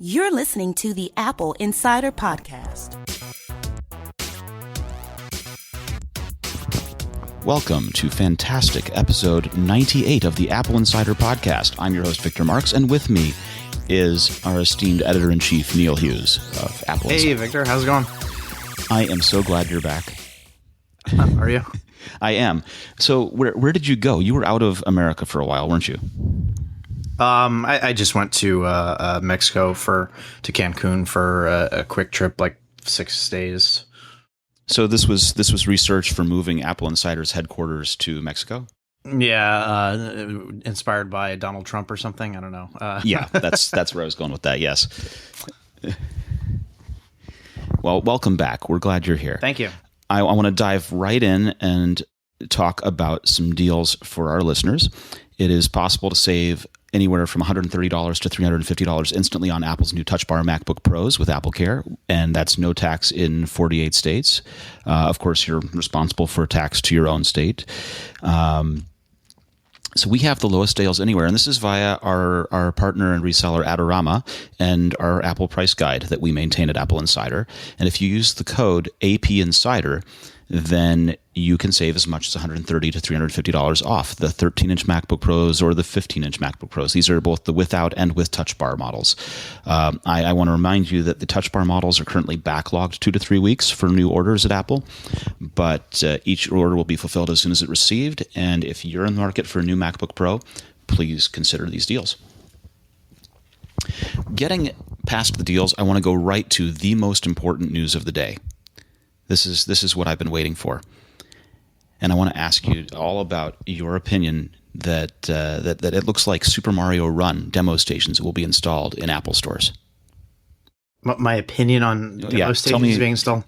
You're listening to the Apple Insider Podcast. Welcome to fantastic episode 98 of the Apple Insider Podcast. I'm your host, Victor Marks, and with me is our esteemed editor-in-chief, Neil Hughes of Apple Insider. Hey, Victor. How's it going? I am so glad you're back. Are you? I am. So where did you go? You were out of America for a while, weren't you? I just went to Mexico to Cancun for a quick trip, like 6 days. So this was research for moving Apple Insider's headquarters to Mexico? Yeah, inspired by Donald Trump or something. I don't know. Yeah, that's where I was going with that. Yes. Well, welcome back. We're glad you're here. Thank you. I want to dive right in and talk about some deals for our listeners. It is possible to save anywhere from $130 to $350 instantly on Apple's new Touch Bar MacBook Pros with AppleCare, and that's no tax in 48 states. Of course, you're responsible for tax to your own state. So we have the lowest deals anywhere, and this is via our partner and reseller Adorama and our Apple Price Guide that we maintain at Apple Insider. And if you use the code APInsider, then you can save as much as $130 to $350 off the 13-inch MacBook Pros or the 15-inch MacBook Pros. These are both the without and with Touch Bar models. I want to remind you that the Touch Bar models are currently backlogged 2 to 3 weeks for new orders at Apple, but each order will be fulfilled as soon as it's received. And if you're in the market for a new MacBook Pro, please consider these deals. Getting past the deals, I want to go right to the most important news of the day. This is what I've been waiting for. And I want to ask you all about your opinion that it looks like Super Mario Run demo stations will be installed in Apple stores. My opinion on demo stations being installed?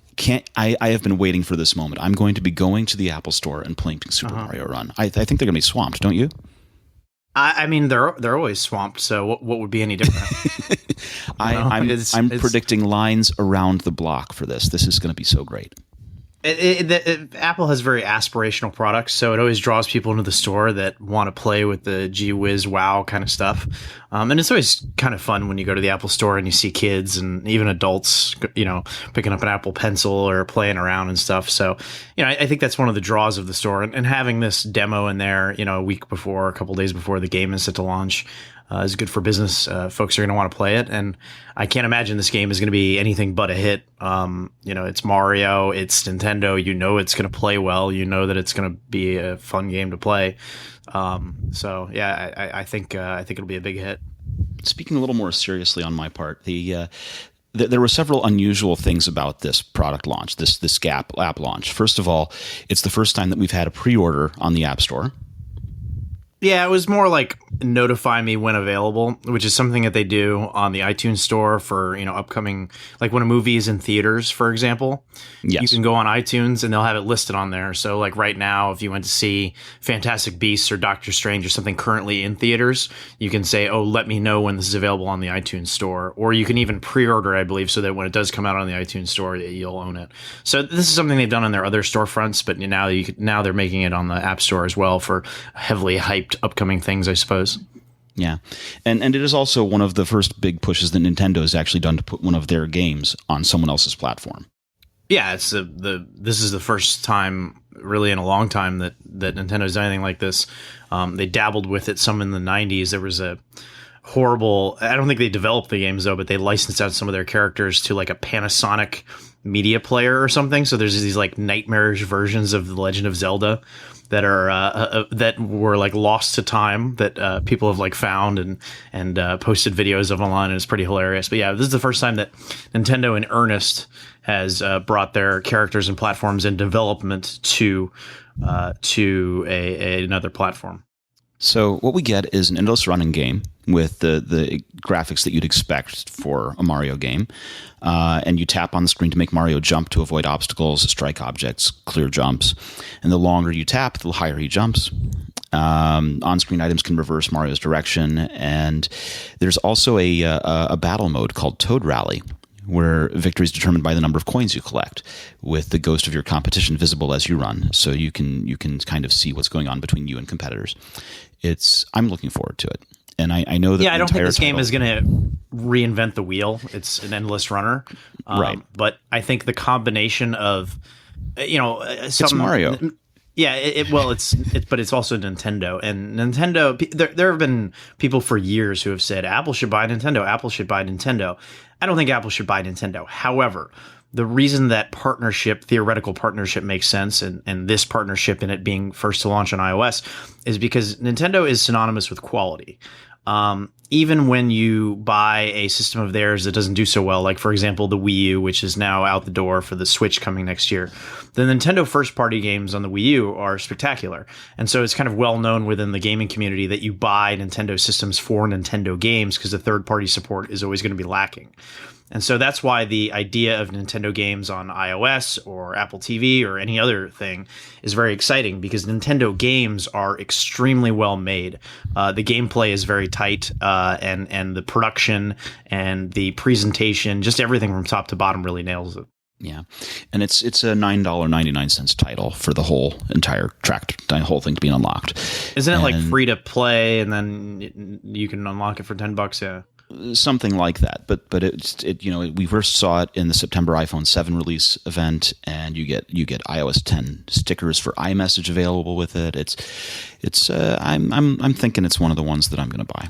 I have been waiting for this moment. I'm going to be going to the Apple store and playing Super Mario Run. I think they're going to be swamped, don't you? I mean, they're always swamped, so what would be any different? I'm predicting lines around the block for this. This is going to be so great. Apple has very aspirational products, so it always draws people into the store that want to play with the gee whiz wow kind of stuff. And it's always kind of fun when you go to the Apple store and you see kids and even adults, picking up an Apple Pencil or playing around and stuff. So, I think that's one of the draws of the store. And having this demo in there, a week before, a couple days before the game is set to launch, is good for business. Folks are going to want to play it, and I can't imagine this game is going to be anything but a hit. It's Mario, it's Nintendo. It's going to play well. That it's going to be a fun game to play. I think it'll be a big hit. Speaking a little more seriously on my part, there were several unusual things about this product launch, this app launch. First of all, it's the first time that we've had a pre-order on the App Store. Yeah, it was more like notify me when available, which is something that they do on the iTunes store for, upcoming, like when a movie is in theaters, for example. Yes. You can go on iTunes and they'll have it listed on there. So like right now, if you went to see Fantastic Beasts or Doctor Strange or something currently in theaters, you can say, oh, let me know when this is available on the iTunes store. Or you can even pre-order, I believe, so that when it does come out on the iTunes store, you'll own it. So this is something they've done on their other storefronts, but now they're making it on the App Store as well for heavily hyped upcoming things, I suppose. Yeah. And it is also one of the first big pushes that Nintendo has actually done to put one of their games on someone else's platform. Yeah, it's this is the first time really in a long time that Nintendo's done anything like this. They dabbled with it some in the 90s. There was a horrible, I don't think they developed the games though, but they licensed out some of their characters to like a Panasonic media player or something. So there's these like nightmarish versions of The Legend of Zelda that are that were like lost to time that people have like found and posted videos of online, and it's pretty hilarious. But yeah, this is the first time that Nintendo in earnest has brought their characters and platforms in development to another platform. So what we get is an endless running game with the graphics that you'd expect for a Mario game. And you tap on the screen to make Mario jump to avoid obstacles, strike objects, clear jumps. And the longer you tap, the higher he jumps. On-screen items can reverse Mario's direction. And there's also a battle mode called Toad Rally, where victory is determined by the number of coins you collect, with the ghost of your competition visible as you run, so you can kind of see what's going on between you and competitors. I'm looking forward to it. And I know that I don't think this game is going to reinvent the wheel. It's an endless runner. Right. But I think the combination of, it's Mario. Yeah, but it's also Nintendo, and Nintendo. There have been people for years who have said Apple should buy Nintendo. Apple should buy Nintendo. I don't think Apple should buy Nintendo. However, the reason that theoretical partnership makes sense, and this partnership in it being first to launch on iOS, is because Nintendo is synonymous with quality. Even when you buy a system of theirs that doesn't do so well, like, for example, the Wii U, which is now out the door for the Switch coming next year, the Nintendo first-party games on the Wii U are spectacular. And so it's kind of well known within the gaming community that you buy Nintendo systems for Nintendo games because the third-party support is always going to be lacking. And so that's why the idea of Nintendo games on iOS or Apple TV or any other thing is very exciting, because Nintendo games are extremely well made. The gameplay is very tight, and the production and the presentation, just everything from top to bottom really nails it. Yeah, and it's a $9.99 title for the whole entire the whole thing to be unlocked. Isn't it like free to play, and then you can unlock it for $10? Yeah. Something like that, but we first saw it in the September iPhone 7 release event, and you get iOS 10 stickers for iMessage available with it. I'm thinking it's one of the ones that I'm going to buy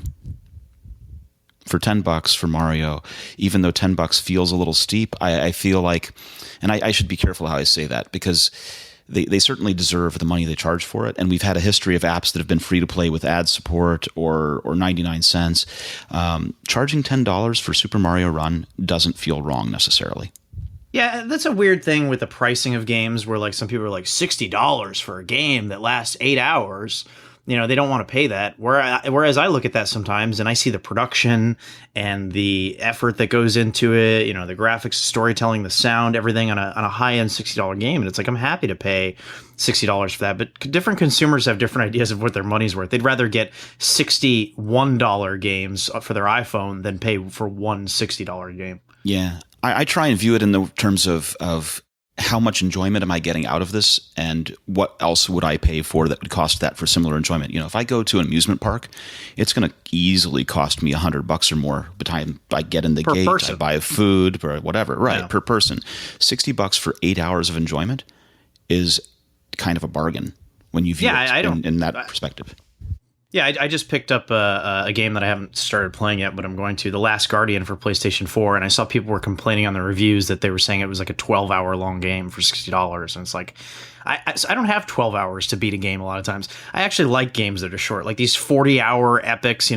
for $10 for Mario. Even though $10 feels a little steep, I feel like, and I should be careful how I say that, because they certainly deserve the money they charge for it. And we've had a history of apps that have been free to play with ad support or 99 cents. Charging $10 for Super Mario Run doesn't feel wrong necessarily. Yeah, that's a weird thing with the pricing of games, where like some people are like $60 for a game that lasts 8 hours. They don't want to pay that. Whereas I look at that sometimes and I see the production and the effort that goes into it, the graphics, storytelling, the sound, everything on a high-end $60 game. And it's like, I'm happy to pay $60 for that. But different consumers have different ideas of what their money's worth. They'd rather get $61 games for their iPhone than pay for one $60 game. Yeah. I try and view it in the terms of how much enjoyment am I getting out of this, and what else would I pay for that would cost that for similar enjoyment? If I go to an amusement park, it's going to easily cost me $100 or more by the time I get in the gate, person. I buy food or whatever, right? Yeah. Per person. $60 for 8 hours of enjoyment is kind of a bargain when you view it in that perspective. Yeah, I just picked up a game that I haven't started playing yet, but I'm going to, The Last Guardian for PlayStation 4, and I saw people were complaining on the reviews that they were saying it was like a 12-hour long game for $60, and it's like, I don't have 12 hours to beat a game a lot of times. I actually like games that are short, like these 40-hour epics,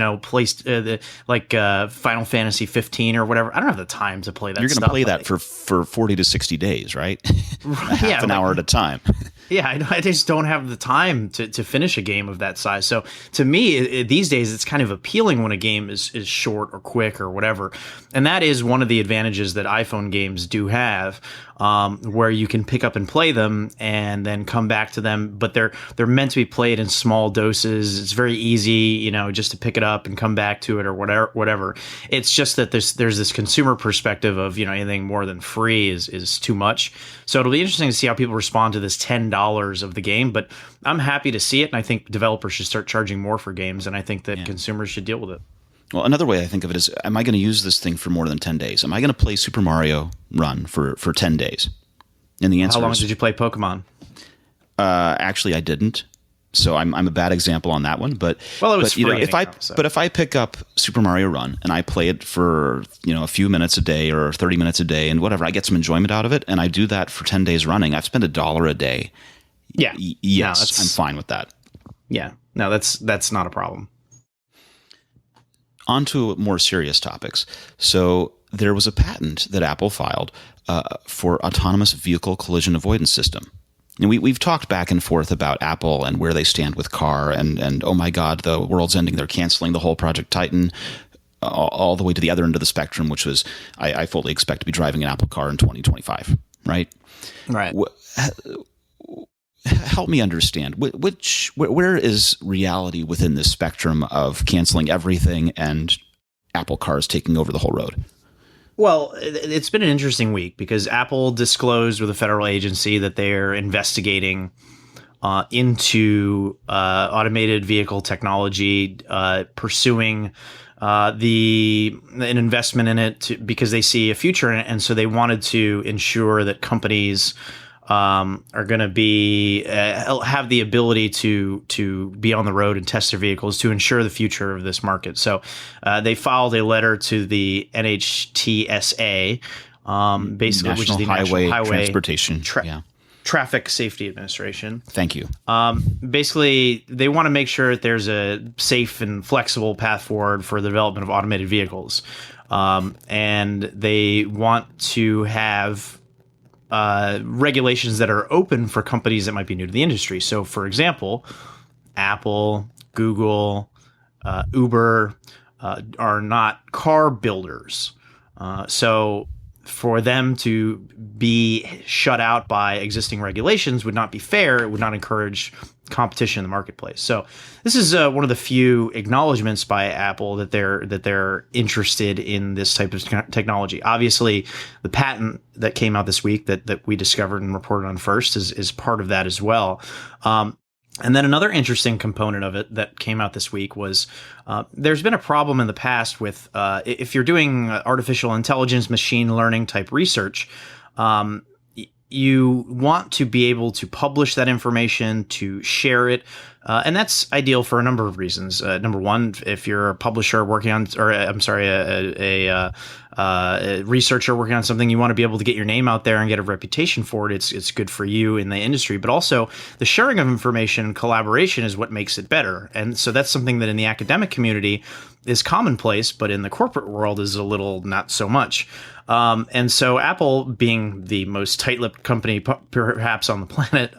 like Final Fantasy 15 or whatever. I don't have the time to play that. You're going to play that for 40 to 60 days, right? Half an hour at a time. Yeah, I just don't have the time to finish a game of that size. So to me, these days, it's kind of appealing when a game is short or quick or whatever. And that is one of the advantages that iPhone games do have, where you can pick up and play them and then come back to them. But they're meant to be played in small doses. It's very easy, just to pick it up and come back to it or whatever. It's just that there's this consumer perspective of, anything more than free is too much. So it'll be interesting to see how people respond to this $10 of the game, but I'm happy to see it, and I think developers should start charging more for games, and I think that consumers should deal with it. Well, another way I think of it is, am I going to use this thing for more than 10 days? Am I going to play Super Mario Run for 10 days? And the answer is... How long did you play Pokemon? Actually, I didn't. So I'm a bad example on that one. But it was free but if I pick up Super Mario Run and I play it for a few minutes a day or 30 minutes a day and whatever, I get some enjoyment out of it, and I do that for 10 days running, I've spent $1 a day. Yeah. Yes, I'm fine with that. Yeah. No, that's not a problem. On to more serious topics. So there was a patent that Apple filed for autonomous vehicle collision avoidance system. And we've talked back and forth about Apple and where they stand with car, and oh my God, the world's ending. They're canceling the whole Project Titan, all the way to the other end of the spectrum, which was I fully expect to be driving an Apple car in 2025, right? Right. Help me understand, where is reality within this spectrum of canceling everything and Apple cars taking over the whole road? Well, it's been an interesting week because Apple disclosed with a federal agency that they're investigating into automated vehicle technology, pursuing an investment in it because they see a future in it, and so they wanted to ensure that companies are going to be have the ability to be on the road and test their vehicles to ensure the future of this market. So they filed a letter to the NHTSA, basically, which is the National Highway Transportation Traffic Safety Administration. Thank you. Basically, they want to make sure that there's a safe and flexible path forward for the development of automated vehicles, and they want to have regulations that are open for companies that might be new to the industry. So, for example, Apple, Google, Uber are not car builders. So for them to be shut out by existing regulations would not be fair. It would not encourage competition in the marketplace. So this is one of the few acknowledgments by Apple that they're interested in this type of technology. Obviously, the patent that came out this week that we discovered and reported on first is part of that as well. And then another interesting component of it that came out this week was there's been a problem in the past with if you're doing artificial intelligence, machine learning type research, you want to be able to publish that information, to share it. And that's ideal for a number of reasons. Number one, if you're a publisher working on, or I'm sorry, a researcher working on something, you want to be able to get your name out there and get a reputation for it. It's good for you in the industry, but also the sharing of information and collaboration is what makes it better. And so that's something that in the academic community is commonplace, but in the corporate world is a little not so much. And so Apple, being the most tight-lipped company perhaps on the planet,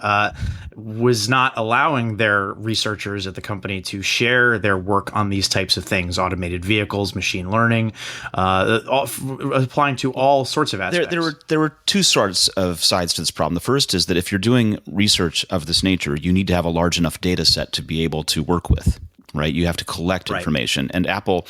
was not allowing their researchers at the company to share their work on these types of things: automated vehicles, machine learning, applying to all sorts of aspects. There were two sorts of sides to this problem. The first is that if you're doing research of this nature, you need to have a large enough data set to be able to work with, right? You have to collect information. And Apple,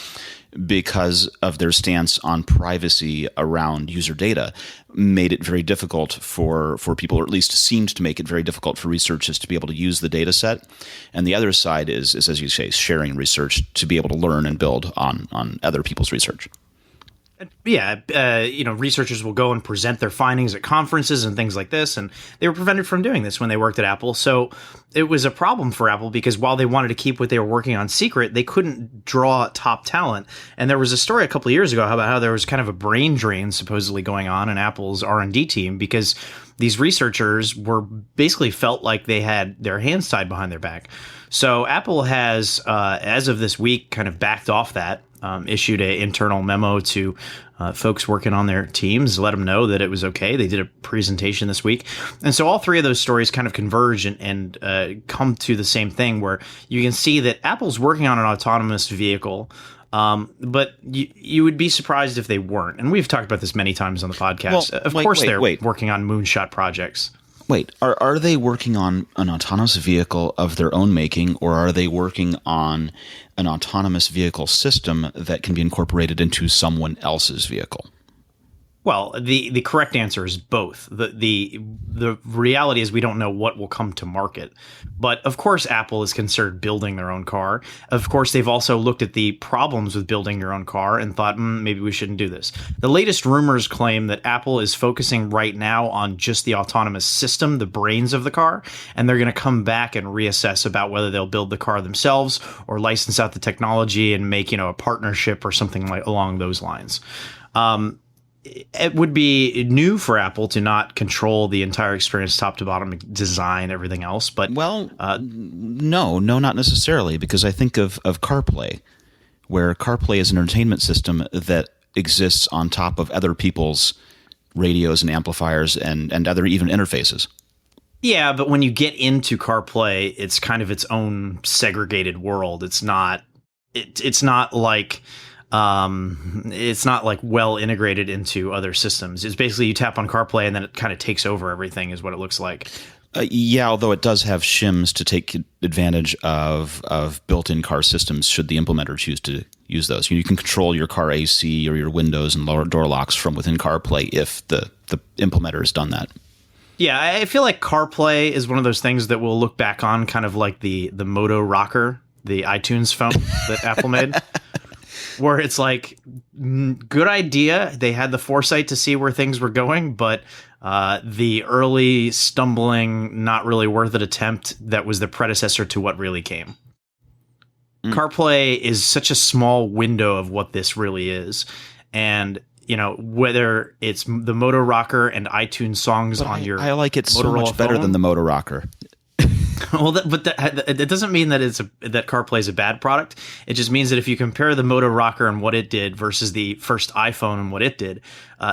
because of their stance on privacy around user data, made it very difficult for people, or at least seemed to make it very difficult for researchers to be able to use the data set. And the other side is, as you say, sharing research to be able to learn and build on other people's research. Yeah, researchers will go and present their findings at conferences and things like this, and they were prevented from doing this when they worked at Apple. So it was a problem for Apple because while they wanted to keep what they were working on secret, they couldn't draw top talent. And there was a story a couple of years ago about how there was kind of a brain drain supposedly going on in Apple's R&D team because these researchers were basically felt like they had their hands tied behind their back. So Apple has, as of this week, kind of backed off that. Issued an internal memo to folks working on their teams, let them know that it was okay. They did a presentation this week. And so all three of those stories kind of converge and come to the same thing where you can see that Apple's working on an autonomous vehicle, but you would be surprised if they weren't. And we've talked about this many times on the podcast. Well, of course they're working on moonshot projects. Wait, are they working on an autonomous vehicle of their own making, or are they working on an autonomous vehicle system that can be incorporated into someone else's vehicle? Well, the correct answer is both. The reality is we don't know what will come to market. But of course, Apple is considered building their own car. Of course, they've also looked at the problems with building your own car and thought, maybe we shouldn't do this. The latest rumors claim that Apple is focusing right now on just the autonomous system, the brains of the car, and they're going to come back and reassess about whether they'll build the car themselves or license out the technology and make, a partnership or something like along those lines. It would be new for Apple to not control the entire experience, top to bottom, design, everything else. But no, not necessarily, because I think of CarPlay, where CarPlay is an entertainment system that exists on top of other people's radios and amplifiers and other even interfaces. Yeah, but when you get into CarPlay, it's kind of its own segregated world. It's not like well integrated into other systems. It's basically you tap on CarPlay and then it kind of takes over everything is what it looks like. Although it does have shims to take advantage of built-in car systems should the implementer choose to use those. You can control your car AC or your windows and lower door locks from within CarPlay if the implementer has done that. Yeah, I feel like CarPlay is one of those things that we'll look back on kind of like the Moto Rocker, the iTunes phone that Apple made, where it's like, good idea. They had the foresight to see where things were going, but the early stumbling, not really worth it attempt that was the predecessor to what really came. CarPlay is such a small window of what this really is. And whether it's the Moto Rocker and iTunes songs on your I like it Motorola so much better phone. than the Moto Rocker. Well, it doesn't mean that that CarPlay is a bad product. It just means that if you compare the Moto Rocker and what it did versus the first iPhone and what it did,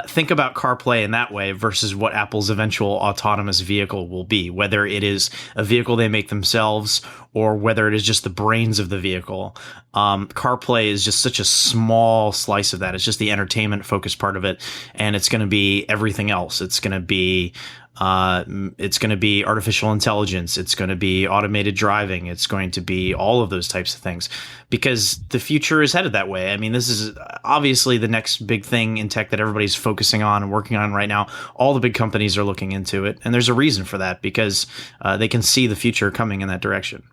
think about CarPlay in that way versus what Apple's eventual autonomous vehicle will be, whether it is a vehicle they make themselves or whether it is just the brains of the vehicle. CarPlay is just such a small slice of that. It's just the entertainment focused part of it, and it's going to be everything else. It's going to be artificial intelligence. It's going to be automated driving. It's going to be all of those types of things because the future is headed that way. I mean, this is obviously the next big thing in tech that everybody's focusing on and working on right now. All the big companies are looking into it, and there's a reason for that because they can see the future coming in that direction.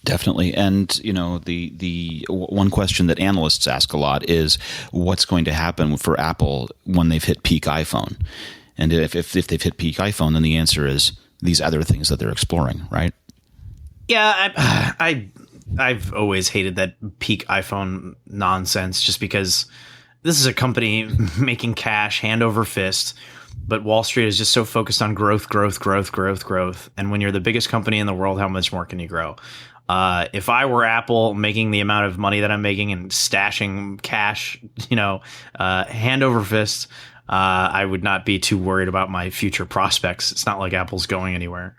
Definitely. And, the one question that analysts ask a lot is what's going to happen for Apple when they've hit peak iPhone? And if they've hit peak iPhone, then the answer is these other things that they're exploring, right? Yeah, I've always hated that peak iPhone nonsense just because this is a company making cash hand over fist, but Wall Street is just so focused on growth. And when you're the biggest company in the world, how much more can you grow? If I were Apple making the amount of money that I'm making and stashing cash, hand over fist, I would not be too worried about my future prospects. It's not like Apple's going anywhere.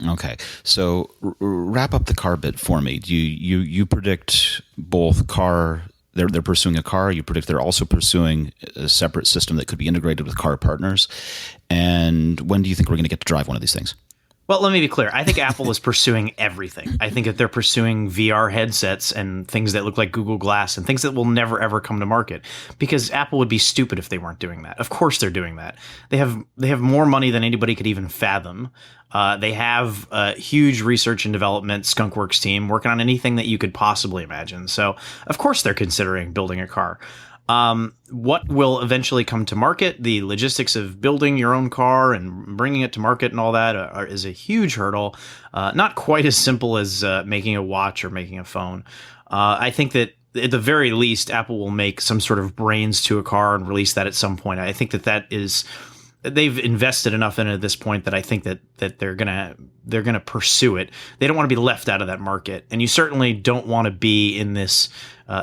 Okay, so wrap up the car bit for me. You predict both car? They're pursuing a car. You predict they're also pursuing a separate system that could be integrated with car partners. And when do you think we're going to get to drive one of these things? Well, let me be clear. I think Apple is pursuing everything. I think that they're pursuing VR headsets and things that look like Google Glass and things that will never, ever come to market because Apple would be stupid if they weren't doing that. Of course they're doing that. They have more money than anybody could even fathom. They have a huge research and development skunkworks team working on anything that you could possibly imagine. So, of course, they're considering building a car. What will eventually come to market, the logistics of building your own car and bringing it to market and all that is a huge hurdle. Not quite as simple as making a watch or making a phone. I think that at the very least, Apple will make some sort of brains to a car and release that at some point. I think that is they've invested enough in it at this point that I think that they're gonna pursue it. They don't want to be left out of that market, and you certainly don't want to be in this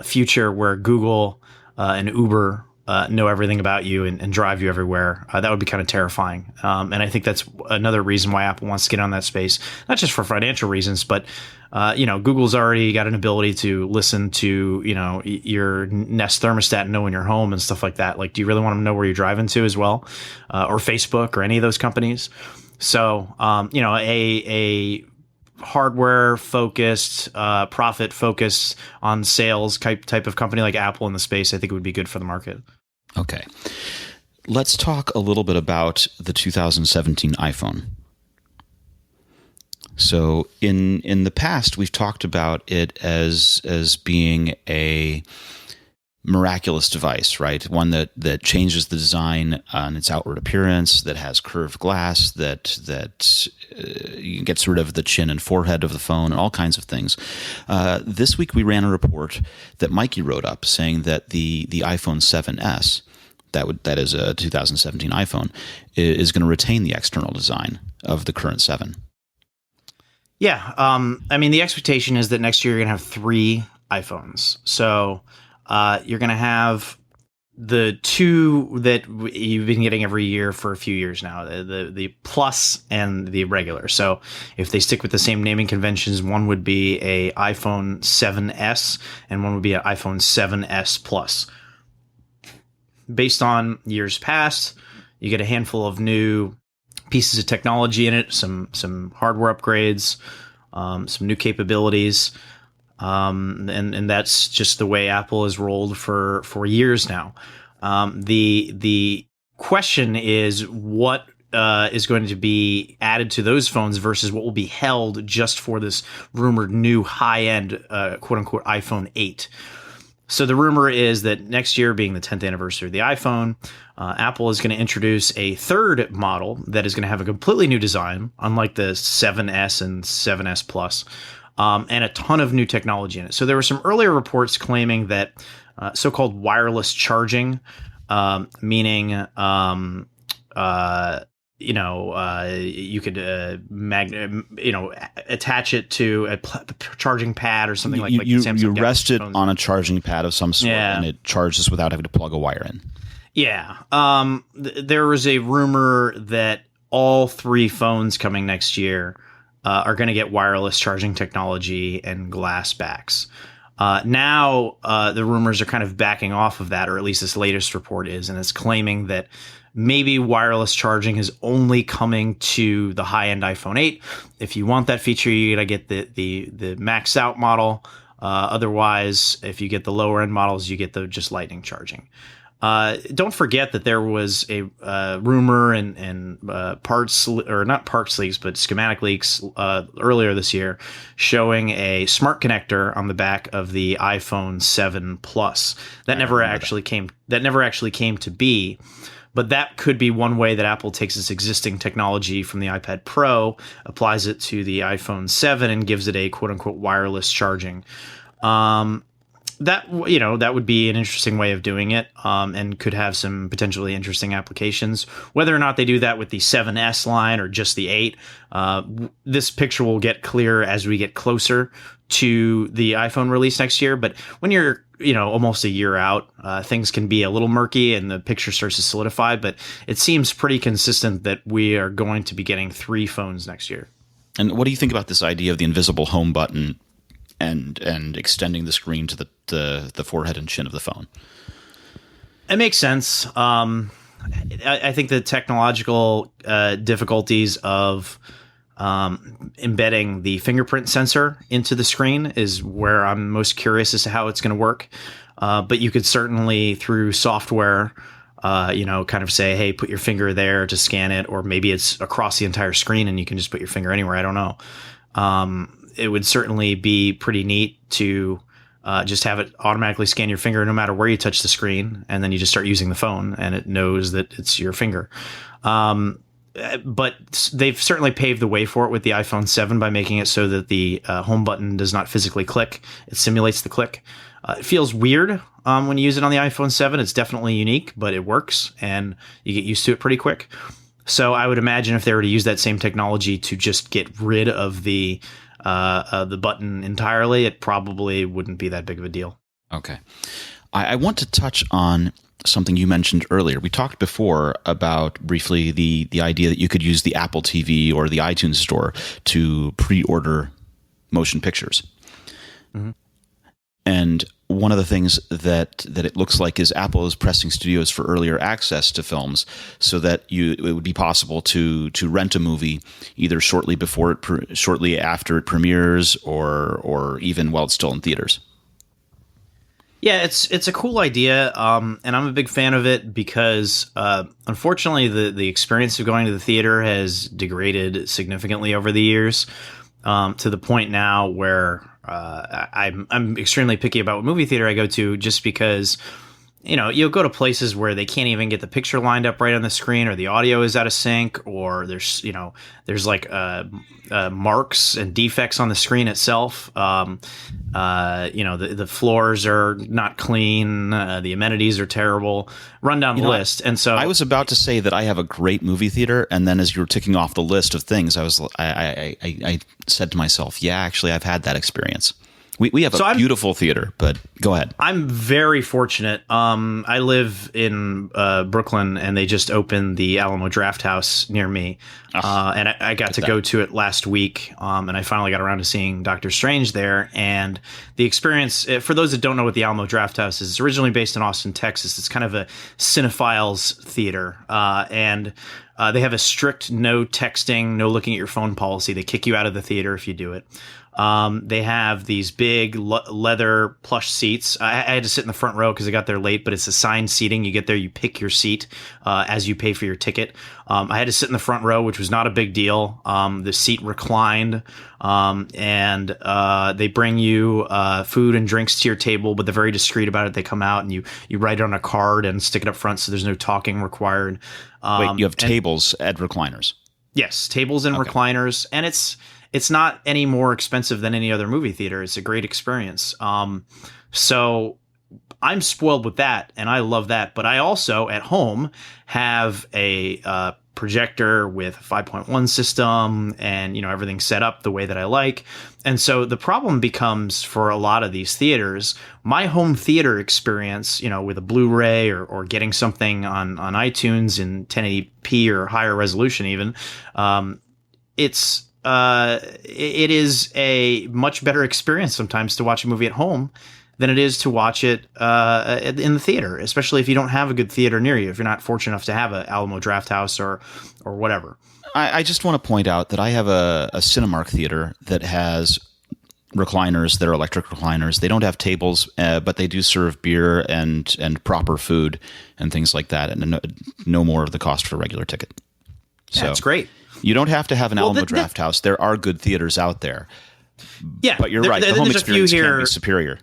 future where Google and Uber know everything about you and drive you everywhere. That would be kind of terrifying. And I think that's another reason why Apple wants to get on that space, not just for financial reasons, but Google's already got an ability to listen to, your Nest thermostat and know when you're home and stuff like that. Like, do you really want to know where you're driving to as well? Or Facebook or any of those companies? So, a hardware focused, profit focused on sales type of company like Apple in the space, I think it would be good for the market. Okay. Let's talk a little bit about the 2017 iPhone. So in the past, we've talked about it as being a miraculous device, right? One that changes the design on its outward appearance, that has curved glass, that gets rid of the chin and forehead of the phone, and all kinds of things. This week we ran a report that Mikey wrote up saying that the iPhone 7S, that is a 2017 iPhone, is going to retain the external design of the current 7. Yeah, the expectation is that next year you're going to have 3 iPhones. So you're going to have the 2 that you've been getting every year for a few years now, the Plus and the regular. So if they stick with the same naming conventions, one would be a iPhone 7S and one would be an iPhone 7S Plus. Based on years past, you get a handful of new pieces of technology in it, some hardware upgrades, some new capabilities. And that's just the way Apple has rolled for years now. The question is what is going to be added to those phones versus what will be held just for this rumored new high-end, quote-unquote, iPhone 8. So the rumor is that next year, being the 10th anniversary of the iPhone, Apple is going to introduce a third model that is going to have a completely new design, unlike the 7S and 7S Plus, and a ton of new technology in it. So there were some earlier reports claiming that so-called wireless charging, meaning you could attach it to a charging pad or something like you Samsung rest it phones. on a charging pad of some sort, and it charges without having to plug a wire in. Yeah. There was a rumor that all 3 phones coming next year are going to get wireless charging technology and glass backs. Now the rumors are kind of backing off of that, or at least this latest report is, and it's claiming that maybe wireless charging is only coming to the high-end iPhone 8. If you want that feature, you got to get the maxed out model. Otherwise, if you get the lower-end models, you get the just lightning charging. Don't forget that there was a rumor and parts, or not parts leaks, but schematic leaks earlier this year showing a smart connector on the back of the iPhone 7 Plus. That never actually came to be. But that could be one way that Apple takes its existing technology from the iPad Pro, applies it to the iPhone 7, and gives it a quote-unquote wireless charging. That would be an interesting way of doing it, and could have some potentially interesting applications. Whether or not they do that with the 7S line or just the 8, this picture will get clearer as we get closer to the iPhone release next year. But when you're almost a year out, things can be a little murky and the picture starts to solidify. But it seems pretty consistent that we are going to be getting 3 phones next year. And what do you think about this idea of the invisible home button and extending the screen to the forehead and chin of the phone? It makes sense. I think the technological difficulties of embedding the fingerprint sensor into the screen is where I'm most curious as to how it's going to work. But you could certainly, through software, kind of say, hey, put your finger there to scan it, or maybe it's across the entire screen and you can just put your finger anywhere. I don't know. It would certainly be pretty neat to just have it automatically scan your finger no matter where you touch the screen, and then you just start using the phone and it knows that it's your finger. But they've certainly paved the way for it with the iPhone 7 by making it so that the home button does not physically click. It simulates the click. It feels weird when you use it on the iPhone 7. It's definitely unique, but it works, and you get used to it pretty quick. So I would imagine if they were to use that same technology to just get rid of the button entirely, it probably wouldn't be that big of a deal. Okay. I want to touch on something you mentioned earlier. We talked before about briefly the idea that you could use the Apple TV or the iTunes Store to pre-order motion pictures. Mm-hmm. And one of the things that it looks like is Apple is pressing studios for earlier access to films, so that it would be possible to rent a movie either shortly after it premieres, or even while it's still in theaters. Yeah, it's a cool idea, and I'm a big fan of it because, unfortunately, the experience of going to the theater has degraded significantly over the years, to the point now where I'm extremely picky about what movie theater I go to, just because, you'll go to places where they can't even get the picture lined up right on the screen, or the audio is out of sync, or there's like marks and defects on the screen itself. The floors are not clean. The amenities are terrible. Run down the list. And so I was about to say that I have a great movie theater, and then as you were ticking off the list of things, I said to myself, yeah, actually, I've had that experience. We have a beautiful theater, but go ahead. I'm very fortunate. I live in Brooklyn, and they just opened the Alamo Drafthouse near me. And I got to go to it last week, and I finally got around to seeing Doctor Strange there. And the experience, for those that don't know what the Alamo Drafthouse is, it's originally based in Austin, Texas. It's kind of a cinephiles theater, and they have a strict no texting, no looking at your phone policy. They kick you out of the theater if you do it. They have these big leather plush seats. I had to sit in the front row because I got there late, but it's assigned seating. You get there, you pick your seat as you pay for your ticket. I had to sit in the front row, which was not a big deal. The seat reclined, and they bring you food and drinks to your table, but they're very discreet about it. They come out and you write it on a card and stick it up front, so there's no talking required. Wait, you have tables at recliners? Yes, tables and recliners, and it's not any more expensive than any other movie theater. It's a great experience. So I'm spoiled with that, and I love that. But I also, at home, have a projector with a 5.1 system, and everything set up the way that I like. And so the problem becomes, for a lot of these theaters, my home theater experience, with a Blu-ray or getting something on iTunes in 1080p or higher resolution even, it is a much better experience sometimes to watch a movie at home than it is to watch it in the theater, especially if you don't have a good theater near you, if you're not fortunate enough to have an Alamo Drafthouse or whatever. I just want to point out that I have a Cinemark theater that has recliners that are electric recliners. They don't have tables, but they do serve beer and proper food and things like that, and no more of the cost for a regular ticket. So that's great. You don't have to have an Alamo Drafthouse. There are good theaters out there. Yeah, but you're right. The home experience can be superior.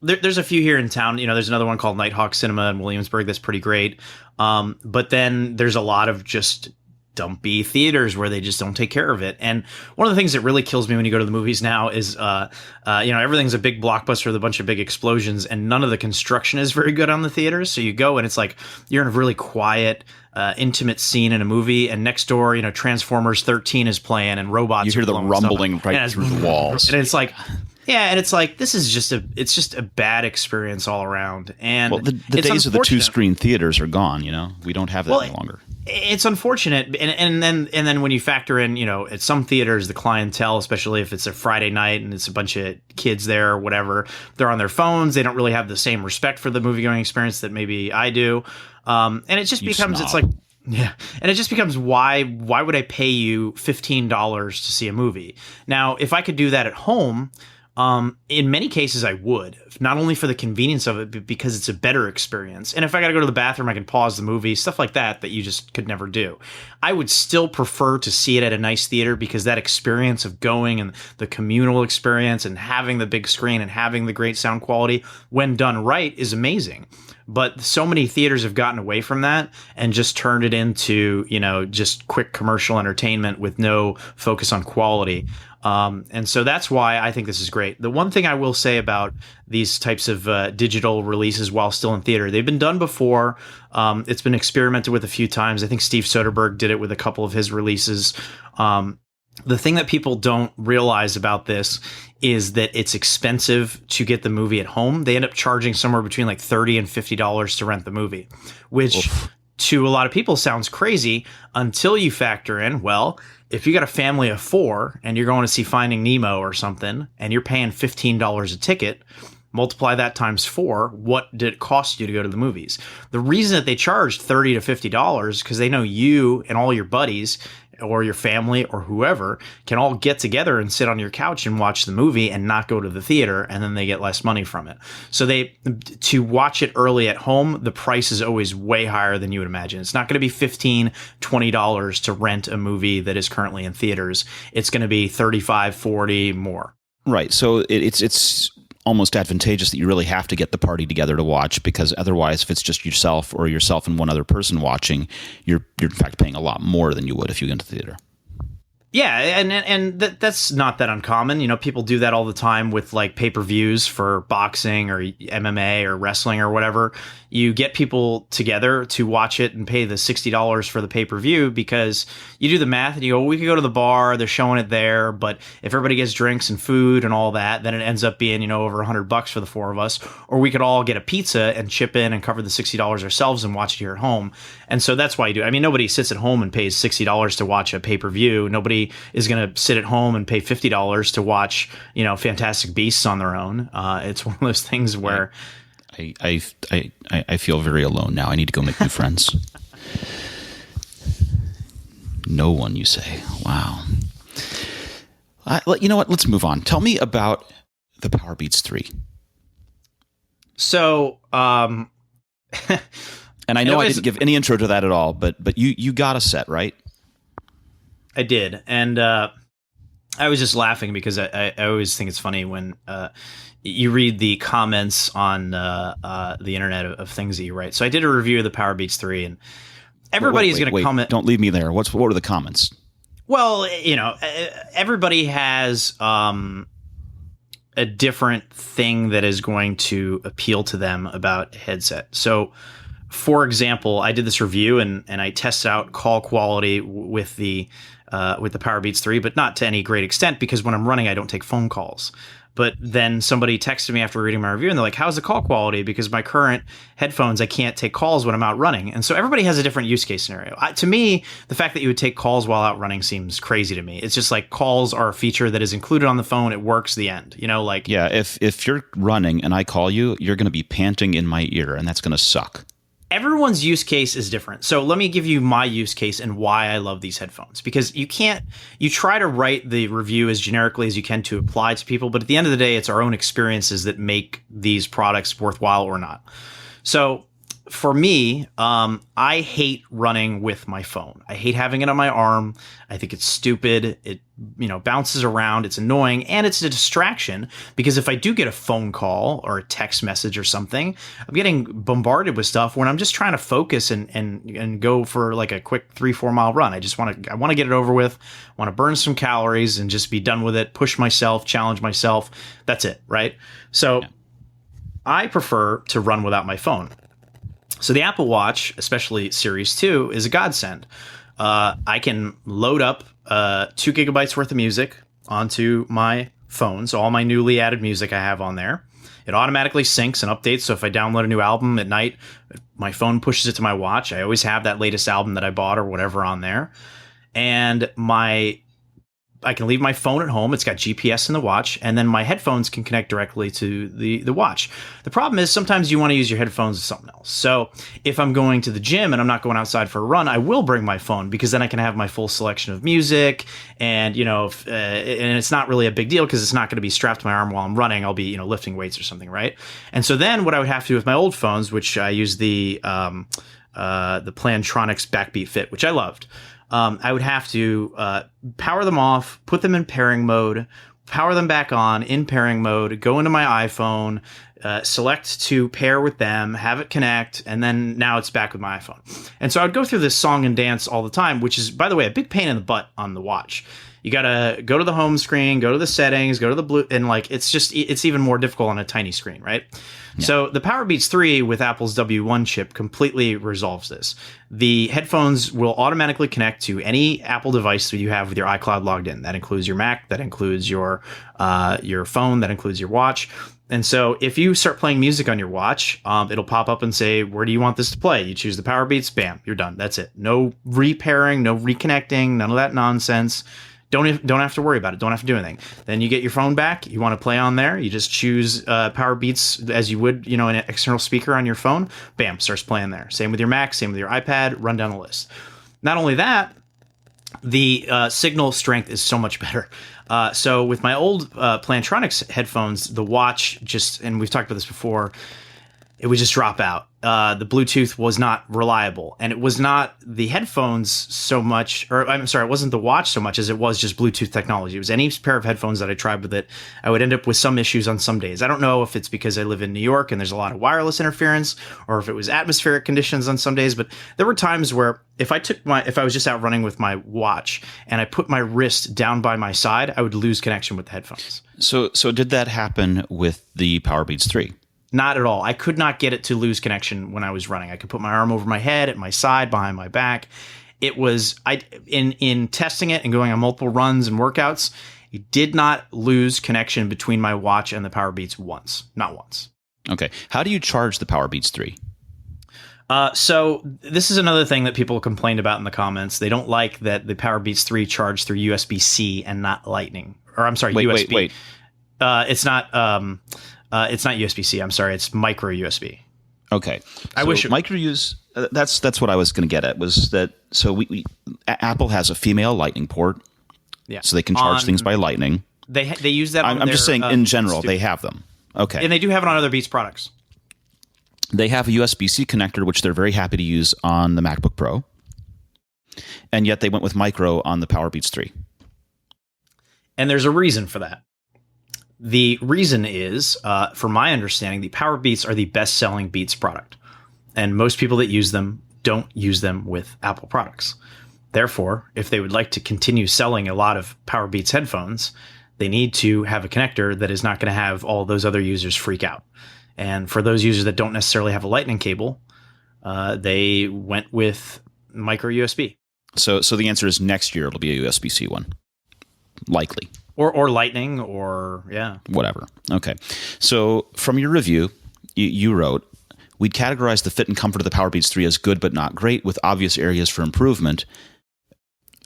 There's a few here in town. There's another one called Nighthawk Cinema in Williamsburg that's pretty great. But then there's a lot of just dumpy theaters where they just don't take care of it. And one of the things that really kills me when you go to the movies now is, everything's a big blockbuster with a bunch of big explosions, and none of the construction is very good on the theaters. So you go and it's like you're in a really quiet, intimate scene in a movie, and next door, Transformers 13 is playing and robots. You hear the rumbling right through the walls, and it's like. Yeah, and it's like this is just a bad experience all around. And the days of the 2-screen theaters are gone. We don't have that any longer. It's unfortunate, and then when you factor in, at some theaters the clientele, especially if it's a Friday night and it's a bunch of kids there or whatever, they're on their phones. They don't really have the same respect for the movie going experience that maybe I do, and it just becomes snob. It's like. Yeah. And it just becomes why would I pay you $15 to see a movie? Now, if I could do that at home. In many cases, I would, not only for the convenience of it, but because it's a better experience. And if I got to go to the bathroom, I can pause the movie, stuff like that you just could never do. I would still prefer to see it at a nice theater because that experience of going and the communal experience and having the big screen and having the great sound quality, when done right, is amazing. But so many theaters have gotten away from that and just turned it into, just quick commercial entertainment with no focus on quality. And so that's why I think this is great. The one thing I will say about these types of digital releases while still in theater, they've been done before. It's been experimented with a few times. I think Steve Soderbergh did it with a couple of his releases. The thing that people don't realize about this is that it's expensive to get the movie at home. They end up charging somewhere between like $30 and $50 to rent the movie, which to a lot of people sounds crazy until you factor in, well, if you got a family of 4 and you're going to see Finding Nemo or something and you're paying $15 a ticket, multiply that times 4, what did it cost you to go to the movies? The reason that they charge $30 to $50 because they know you and all your buddies or your family or whoever can all get together and sit on your couch and watch the movie and not go to the theater, and then they get less money from it. So to watch it early at home, the price is always way higher than you would imagine. It's not going to be $15, $20 to rent a movie that is currently in theaters. It's going to be $35, $40 more. Right. So it's almost advantageous that you really have to get the party together to watch, because otherwise, if it's just yourself and one other person watching, you're in fact paying a lot more than you would if you went to the theater. Yeah, and that's not that uncommon. People do that all the time with like pay-per-views for boxing or MMA or wrestling or whatever. You get people together to watch it and pay the $60 for the pay-per-view because you do the math and you go, well, we could go to the bar, they're showing it there, but if everybody gets drinks and food and all that, then it ends up being, over $100 for the 4 of us. Or we could all get a pizza and chip in and cover the $60 ourselves and watch it here at home. And so that's why you do it. I mean, nobody sits at home and pays $60 to watch a pay-per-view. Nobody is going to sit at home and pay $50 to watch, Fantastic Beasts on their own. It's one of those things where I feel very alone now. I need to go make new friends. No one, you say? Wow. You know what? Let's move on. Tell me about the PowerBeats 3. So, and I know I didn't give any intro to that at all, but you got a set, right? I did, and I was just laughing because I always think it's funny when you read the comments on the internet of things that you write. So I did a review of the PowerBeats 3, and everybody's going to comment. Don't leave me there. What are the comments? Well, everybody has a different thing that is going to appeal to them about a headset. So, for example, I did this review and I tested out call quality with the PowerBeats 3, but not to any great extent because when I'm running, I don't take phone calls. But then somebody texted me after reading my review and they're like, how's the call quality? Because my current headphones, I can't take calls when I'm out running. And so everybody has a different use case scenario. To me, the fact that you would take calls while out running seems crazy to me. It's just like calls are a feature that is included on the phone. It works, the end. Yeah, if you're running and I call you, you're going to be panting in my ear and that's going to suck. Everyone's use case is different. So let me give you my use case and why I love these headphones. Because you try to write the review as generically as you can to apply to people, but at the end of the day, it's our own experiences that make these products worthwhile or not. So for me, I hate running with my phone. I hate having it on my arm. I think it's stupid. It bounces around. It's annoying, and it's a distraction because if I do get a phone call or a text message or something, I'm getting bombarded with stuff when I'm just trying to focus and go for like a quick 3-4 mile run. I want to get it over with. Want to burn some calories and just be done with it. Push myself, challenge myself. That's it, right? So I prefer to run without my phone. So the Apple Watch, especially Series 2, is a godsend. I can load up 2 gigabytes worth of music onto my phone. So all my newly added music I have on there. It automatically syncs and updates. So if I download a new album at night, my phone pushes it to my watch. I always have that latest album that I bought or whatever on there. And I can leave my phone at home. It's got GPS in the watch, and then my headphones can connect directly to the watch. The problem is sometimes you want to use your headphones as something else. So if I'm going to the gym and I'm not going outside for a run, I will bring my phone because then I can have my full selection of music. And and it's not really a big deal because it's not going to be strapped to my arm while I'm running. I'll be lifting weights or something, right? And so then what I would have to do with my old phones, which I use the Plantronics Backbeat Fit, which I loved. I would have to power them off, put them in pairing mode, power them back on in pairing mode, go into my iPhone, select to pair with them, have it connect, and then now it's back with my iPhone. And so I would go through this song and dance all the time, which is, by the way, a big pain in the butt on the watch. You got to go to the home screen, go to the settings, go to the blue, and it's even more difficult on a tiny screen, right? Yeah. So the PowerBeats 3 with Apple's W1 chip completely resolves this. The headphones will automatically connect to any Apple device that you have with your iCloud logged in. That includes your Mac, that includes your phone, that includes your watch. And so if you start playing music on your watch, it'll pop up and say, where do you want this to play? You choose the PowerBeats, bam, you're done. That's it. No repairing, no reconnecting, none of that nonsense. Don't have to worry about it. Don't have to do anything. Then you get your phone back. You want to play on there. You just choose PowerBeats as you would, an external speaker on your phone. Bam, starts playing there. Same with your Mac. Same with your iPad. Run down the list. Not only that, the signal strength is so much better. So with my old Plantronics headphones, the watch and we've talked about this before, it would just drop out. The Bluetooth was not reliable, and it was not the headphones so much, or I'm sorry, it wasn't the watch so much as it was just Bluetooth technology. It was any pair of headphones that I tried with it, I would end up with some issues on some days. I don't know if it's because I live in New York and there's a lot of wireless interference, or if it was atmospheric conditions on some days, but there were times where if I was just out running with my watch and I put my wrist down by my side, I would lose connection with the headphones. So did that happen with the PowerBeats 3? Not at all. I could not get it to lose connection when I was running. I could put my arm over my head, at my side, behind my back. It was in testing it and going on multiple runs and workouts, it did not lose connection between my watch and the PowerBeats once. Not once. Okay. How do you charge the PowerBeats 3? So this is another thing that people complained about in the comments. They don't like that the PowerBeats 3 charged through USB-C and not Lightning. Or I'm sorry, USB. Wait. It's not USB-C. I'm sorry. It's micro USB. Okay. I wish micro use. That's what I was going to get at. Was that so? Apple has a female Lightning port, Yeah. So they can charge things by Lightning. They use that on I'm just saying, in general, they have them. Okay. And they do have it on other Beats products. They have a USB-C connector, which they're very happy to use on the MacBook Pro. And yet they went with micro on the PowerBeats3. And there's a reason for that. The reason is, from my understanding, the PowerBeats are the best-selling Beats product. And most people that use them don't use them with Apple products. Therefore, if they would like to continue selling a lot of PowerBeats headphones, they need to have a connector that is not going to have all those other users freak out. And for those users that don't necessarily have a Lightning cable, they went with micro USB. So the answer is next year it'll be a USB-C one. Likely. Or Lightning, or, yeah. Whatever. Okay. So from your review, you wrote, we'd categorize the fit and comfort of the PowerBeats 3 as good but not great, with obvious areas for improvement.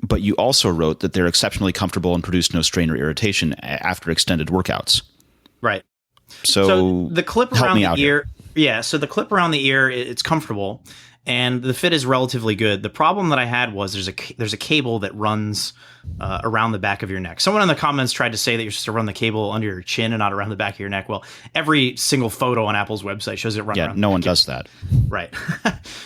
But you also wrote that they're exceptionally comfortable and produce no strain or irritation after extended workouts. Right. So the clip around the ear, so the clip around the ear, it's comfortable, and the fit is relatively good. The problem that I had was there's a cable that runs around the back of your neck. Someone in the comments tried to say that you're supposed to run the cable under your chin and not around the back of your neck. Well, every single photo on Apple's website shows it running around. Yeah, no one does that. Right.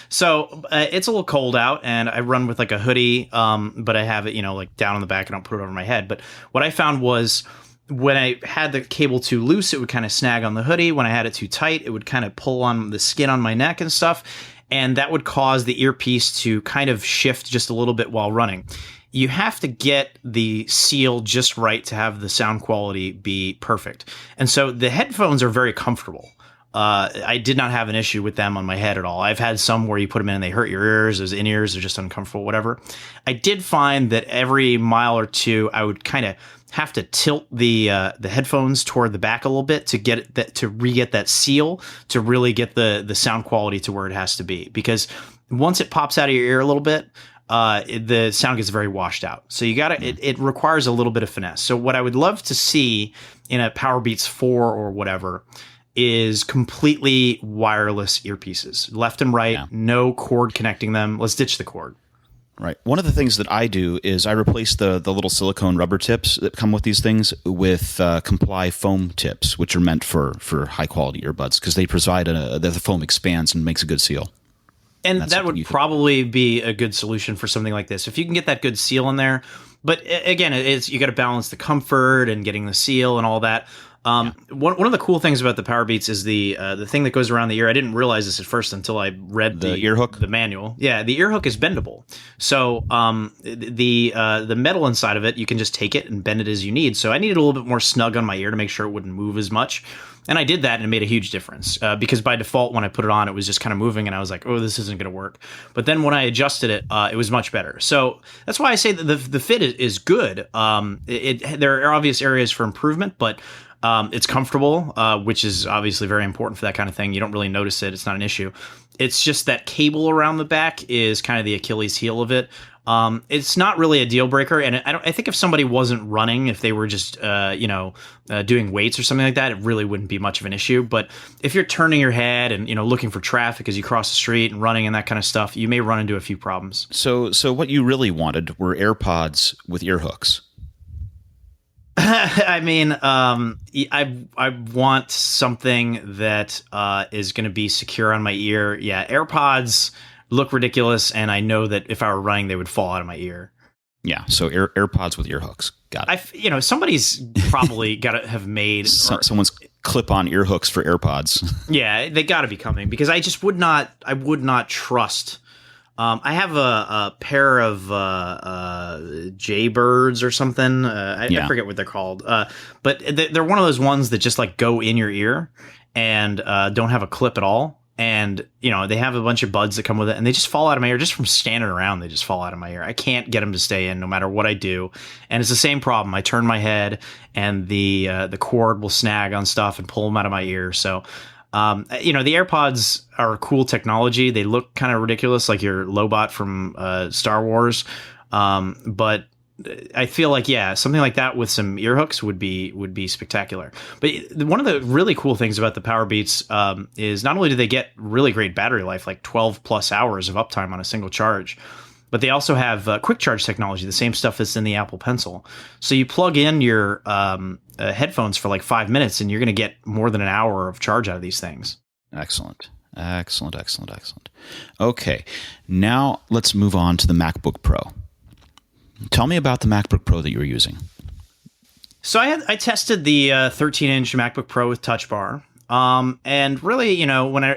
So it's a little cold out, and I run with like a hoodie, but I have it, like down on the back. I don't put it over my head. But what I found was, when I had the cable too loose, it would kind of snag on the hoodie. When I had it too tight, it would kind of pull on the skin on my neck and stuff. And that would cause the earpiece to kind of shift just a little bit while running. You have to get the seal just right to have the sound quality be perfect. And so the headphones are very comfortable. I did not have an issue with them on my head at all. I've had some where you put them in and they hurt your ears. Those in-ears are just uncomfortable, whatever. I did find that every mile or two, I would kind of have to tilt the headphones toward the back a little bit to get that, to re-get that seal, to really get the sound quality to where it has to be. Because once it pops out of your ear a little bit, the sound gets very washed out. So you gotta, it requires a little bit of finesse. So what I would love to see in a PowerBeats 4 or whatever is completely wireless earpieces, left and right, no cord connecting them. Let's ditch the cord. Right. One of the things that I do is I replace the little silicone rubber tips that come with these things with Comply foam tips, which are meant for high quality earbuds, because they provide the foam expands and makes a good seal. And that would probably be a good solution for something like this. If you can get that good seal in there. But again, you got to balance the comfort and getting the seal and all that. One of the cool things about the PowerBeats is the thing that goes around the ear. I didn't realize this at first until I read the ear hook, the manual. Yeah, the ear hook is bendable. So the metal inside of it, you can just take it and bend it as you need. So I needed a little bit more snug on my ear to make sure it wouldn't move as much. And I did that, and it made a huge difference because by default, when I put it on, it was just kind of moving, and I was like, oh, this isn't going to work. But then when I adjusted it, it was much better. So that's why I say that the fit is good. There are obvious areas for improvement, but it's comfortable, which is obviously very important for that kind of thing. You don't really notice it. It's not an issue. It's just that cable around the back is kind of the Achilles heel of it. It's not really a deal breaker. And I think if somebody wasn't running, if they were just, doing weights or something like that, it really wouldn't be much of an issue. But if you're turning your head and, looking for traffic as you cross the street and running and that kind of stuff, you may run into a few problems. So what you really wanted were AirPods with ear hooks. I mean, I want something that is going to be secure on my ear. Yeah, AirPods look ridiculous, and I know that if I were running, they would fall out of my ear. Yeah, so AirPods with ear hooks. Got it. Somebody's probably got to have made someone's clip-on ear hooks for AirPods. Yeah, they got to be coming, because I just would not. I would not trust. I have a pair of Jaybirds or something. I forget what they're called. But they're one of those ones that just like go in your ear and don't have a clip at all. And, they have a bunch of buds that come with it, and they just fall out of my ear just from standing around. They just fall out of my ear. I can't get them to stay in no matter what I do. And it's the same problem. I turn my head and the cord will snag on stuff and pull them out of my ear. So, the AirPods are cool technology. They look kind of ridiculous, like your Lobot from Star Wars. But I feel like, something like that with some ear hooks would be spectacular. But one of the really cool things about the PowerBeats is not only do they get really great battery life, like 12 plus hours of uptime on a single charge, but they also have quick charge technology, the same stuff that's in the Apple Pencil. So you plug in your headphones for like 5 minutes, and you're going to get more than an hour of charge out of these things. Excellent. Excellent, excellent, excellent. Okay, now let's move on to the MacBook Pro. Tell me about the MacBook Pro that you were using. So I tested the 13-inch MacBook Pro with Touch Bar, and really,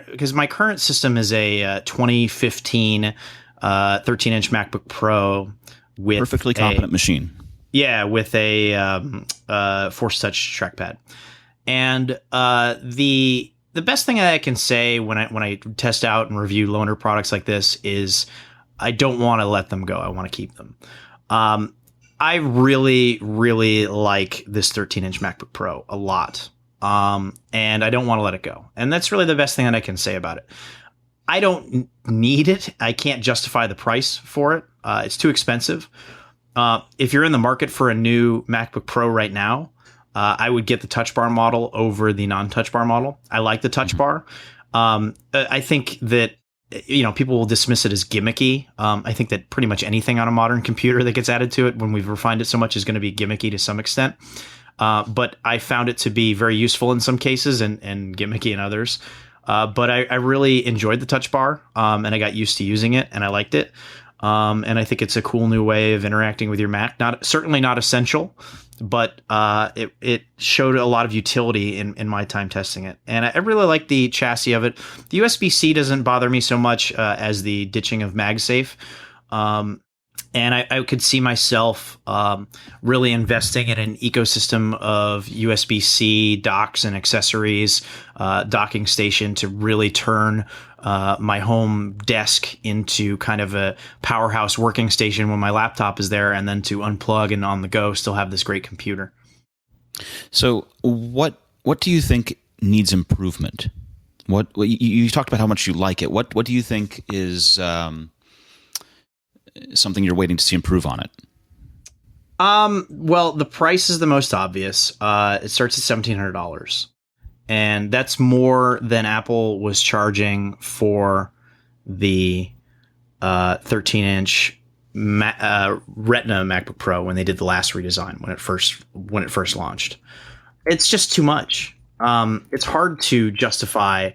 because my current system is a 2015 13-inch MacBook Pro with perfectly competent machine. Yeah, with a Force Touch trackpad, and the best thing that I can say when I test out and review loaner products like this is I don't want to let them go. I want to keep them. I really, really like this 13-inch MacBook Pro a lot, and I don't want to let it go. And that's really the best thing that I can say about it. I don't need it. I can't justify the price for it. It's too expensive. If you're in the market for a new MacBook Pro right now, I would get the Touch Bar model over the non-Touch Bar model. I like the Touch Bar. I think that people will dismiss it as gimmicky. I think that pretty much anything on a modern computer that gets added to it when we've refined it so much is going to be gimmicky to some extent. But I found it to be very useful in some cases and gimmicky in others. But I really enjoyed the Touch Bar, and I got used to using it, and I liked it. And I think it's a cool new way of interacting with your Mac. Certainly not essential, but it showed a lot of utility in my time testing it. And I really like the chassis of it. The USB-C doesn't bother me so much as the ditching of MagSafe. And I could see myself really investing in an ecosystem of USB-C docks and accessories, docking station to really turn my home desk into kind of a powerhouse working station when my laptop is there, and then to unplug and on the go still have this great computer. So what do you think needs improvement? What you talked about how much you like it. What do you think is something you're waiting to see improve on it? Well, the price is the most obvious. It starts at $1,700. And that's more than Apple was charging for the 13-inch Retina MacBook Pro when they did the last redesign when it first launched. It's just too much. It's hard to justify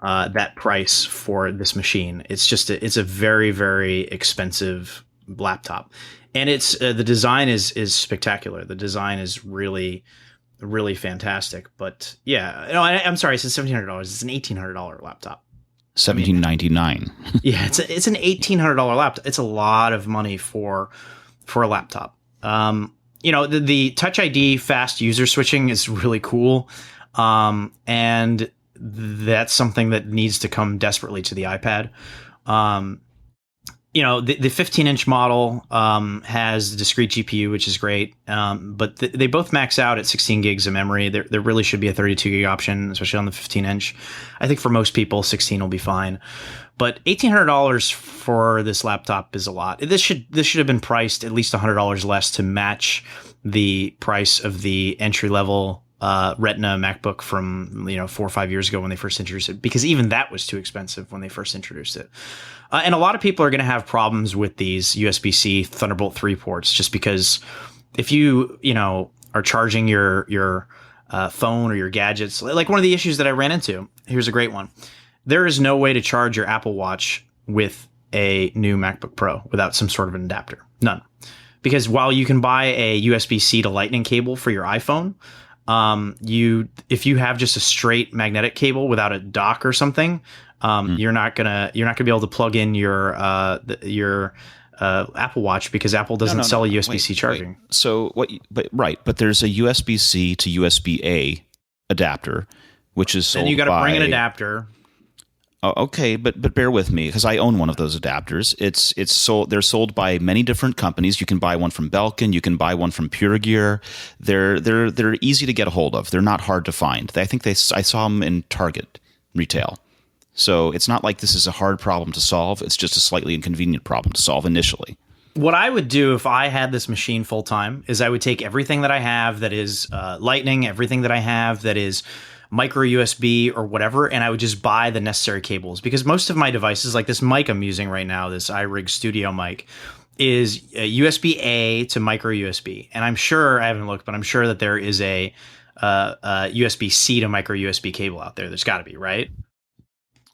that price for this machine. It's a very, very expensive laptop, and it's the design is spectacular. The design is really, really fantastic. But yeah, no, I'm sorry, it's $1,700. It's an $1,800 laptop. $1,799. Yeah, it's an $1,800 laptop. It's a lot of money for a laptop. The Touch ID fast user switching is really cool, and that's something that needs to come desperately to the iPad. The 15-inch model has the discrete GPU, which is great, but they both max out at 16 gigs of memory. There really should be a 32 gig option, especially on the 15-inch. I think for most people, 16 will be fine. But $1,800 for this laptop is a lot. This should have been priced at least $100 less to match the price of the entry-level Retina MacBook from 4 or 5 years ago when they first introduced it, because even that was too expensive when they first introduced it. And a lot of people are going to have problems with these USB-C Thunderbolt 3 ports, just because if you are charging your phone or your gadgets, like one of the issues that I ran into, here's a great one. There is no way to charge your Apple Watch with a new MacBook Pro without some sort of an adapter. None. Because while you can buy a USB-C to Lightning cable for your iPhone, if you have just a straight magnetic cable without a dock or something, you're not gonna be able to plug in your Apple Watch, because Apple doesn't sell a USB-C charging. Wait. So but there's a USB-C to USB-A adapter, which is sold. And you got to bring an adapter. Oh, okay, but bear with me, because I own one of those adapters. It's sold. They're sold by many different companies. You can buy one from Belkin. You can buy one from Pure Gear. They're easy to get a hold of. They're not hard to find. I saw them in Target retail. So it's not like this is a hard problem to solve. It's just a slightly inconvenient problem to solve initially. What I would do if I had this machine full time is I would take everything that I have that is Lightning, everything that I have that is micro USB or whatever, and I would just buy the necessary cables, because most of my devices, like this mic I'm using right now, this iRig Studio mic, is USB A to micro USB, and I'm sure, I haven't looked, but I'm sure that there is a USB C to micro USB cable out there. There's got to be, right?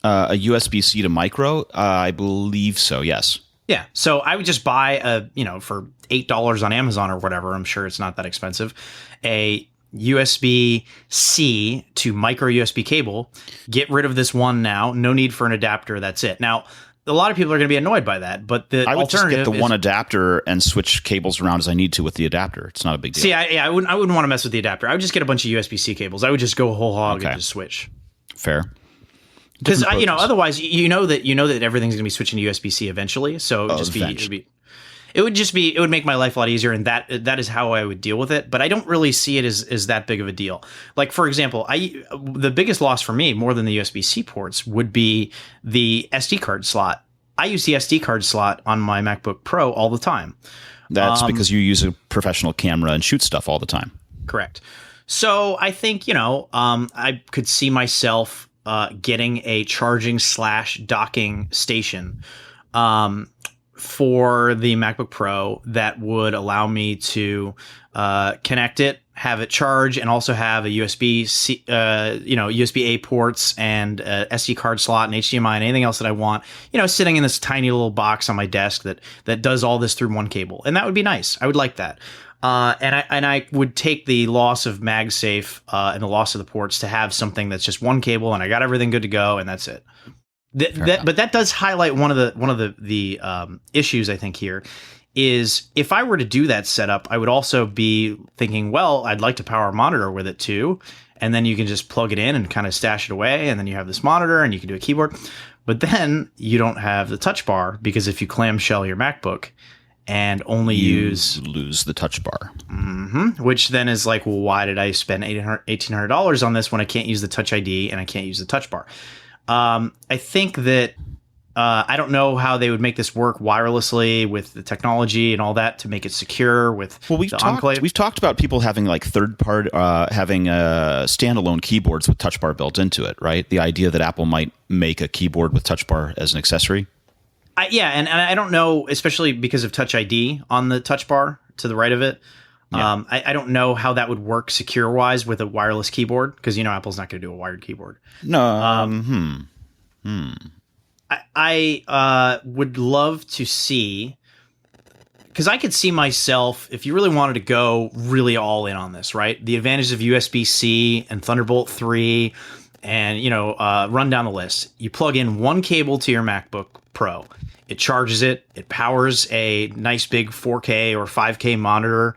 A USB C to micro, I believe so. Yes. Yeah. So I would just buy for $8 on Amazon or whatever. I'm sure it's not that expensive. A USB C to micro USB cable. Get rid of this one now. No need for an adapter. That's it. Now, a lot of people are going to be annoyed by that, but the I would just alternative get the one adapter and switch cables around as I need to with the adapter. It's not a big deal. See, I wouldn't want to mess with the adapter. I would just get a bunch of USB-C cables. I would just go whole hog and just switch. Fair. Because otherwise you know that everything's going to be switching to USB-C eventually. So it would make my life a lot easier, and that is how I would deal with it. But I don't really see it as that big of a deal. Like, for example, the biggest loss for me, more than the USB-C ports, would be the SD card slot. I use the SD card slot on my MacBook Pro all the time. That's because you use a professional camera and shoot stuff all the time. Correct. So I think, I could see myself getting a charging / docking station for the MacBook Pro that would allow me to connect it, have it charge, and also have a USB-C, USB-A ports and SD card slot and HDMI and anything else that I want, sitting in this tiny little box on my desk that does all this through one cable. And that would be nice. I would like that. And I would take the loss of MagSafe and the loss of the ports to have something that's just one cable and I got everything good to go and that's it. But that does highlight one of the issues I think here is if I were to do that setup, I would also be thinking, well, I'd like to power a monitor with it too. And then you can just plug it in and kind of stash it away. And then you have this monitor and you can do a keyboard. But then you don't have the touch bar, because if you clamshell your MacBook and only lose the touch bar, which then is like, well, why did I spend $1,800 on this when I can't use the Touch ID and I can't use the touch bar? I think that I don't know how they would make this work wirelessly with the technology and all that to make it secure with Enclave. We've talked about people having like having standalone keyboards with touch bar built into it, right? The idea that Apple might make a keyboard with touch bar as an accessory. And I don't know, especially because of Touch ID on the touch bar to the right of it. Yeah. I don't know how that would work secure-wise with a wireless keyboard, because Apple's not going to do a wired keyboard. No. I would love to see, because I could see myself, if you really wanted to go really all in on this, right? The advantages of USB-C and Thunderbolt 3 and, run down the list. You plug in one cable to your MacBook Pro. It charges it. It powers a nice big 4K or 5K monitor.